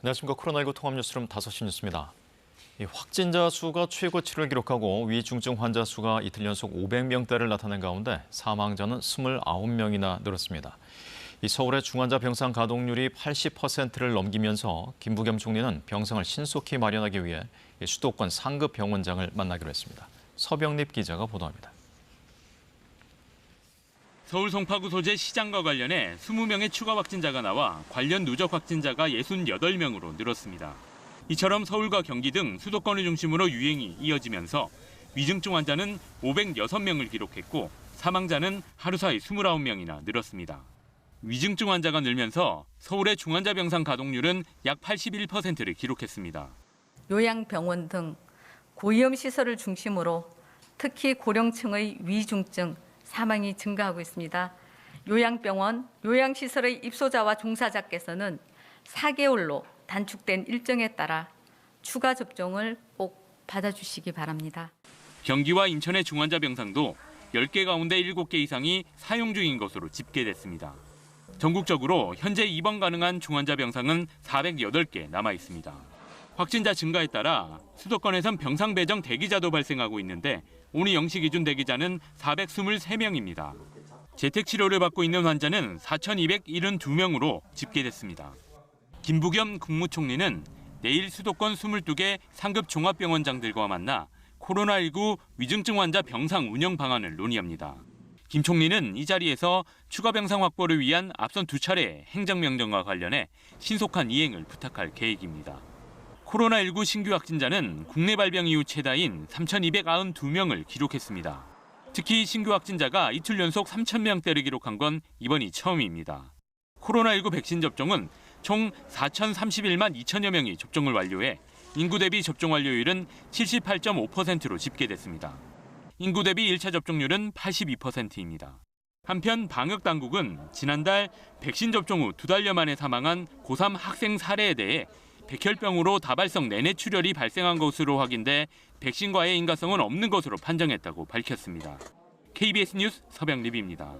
안녕하십니까. 코로나19 통합뉴스룸 5시 뉴스입니다. 확진자 수가 최고치를 기록하고 위중증 환자 수가 이틀 연속 500명대를 나타낸 가운데 사망자는 29명이나 늘었습니다. 서울의 중환자 병상 가동률이 80%를 넘기면서 김부겸 총리는 병상을 신속히 마련하기 위해 수도권 상급 병원장을 만나기로 했습니다. 서병립 기자가 보도합니다. 서울 송파구 소재 시장과 관련해 20명의 추가 확진자가 나와 관련 누적 확진자가 68명으로 늘었습니다. 이처럼 서울과 경기 등 수도권을 중심으로 유행이 이어지면서 위중증 환자는 506명을 기록했고 사망자는 하루 사이 29명이나 늘었습니다. 위중증 환자가 늘면서 서울의 중환자 병상 가동률은 약 81%를 기록했습니다. 요양병원 등 고위험 시설을 중심으로 특히 고령층의 위중증 사망이 증가하고 있습니다. 요양병원, 요양시설의 입소자와 종사자께서는 4개월로 단축된 일정에 따라 추가 접종을 꼭 받아주시기 바랍니다. 경기와 인천의 중환자 병상도 10개 가운데 7개 이상이 사용 중인 것으로 집계됐습니다. 전국적으로 현재 입원 가능한 중환자 병상은 408개 남아 있습니다. 확진자 증가에 따라 수도권에선 병상 배정 대기자도 발생하고 있는데 오늘 0시 기준 대기자는 423명입니다. 재택치료를 받고 있는 환자는 4,272명으로 집계됐습니다. 김부겸 국무총리는 내일 수도권 22개 상급 종합병원장들과 만나 코로나19 위중증 환자 병상 운영 방안을 논의합니다. 김 총리는 이 자리에서 추가 병상 확보를 위한 앞선 2차례 행정명령과 관련해 신속한 이행을 부탁할 계획입니다. 코로나19 신규 확진자는 국내 발병 이후 최다인 3,292명을 기록했습니다. 특히 신규 확진자가 이틀 연속 3,000명대를 기록한 건 이번이 처음입니다. 코로나19 백신 접종은 총 4,031만 2천여 명이 접종을 완료해 인구 대비 접종 완료율은 78.5%로 집계됐습니다. 인구 대비 1차 접종률은 82%입니다. 한편 방역당국은 지난달 백신 접종 후 2달여 만에 사망한 고3 학생 사례에 대해 백혈병으로 다발성 내뇌출혈이 발생한 것으로 확인돼 백신과의 인과성은 없는 것으로 판정했다고 밝혔습니다. KBS 뉴스 서병립입니다.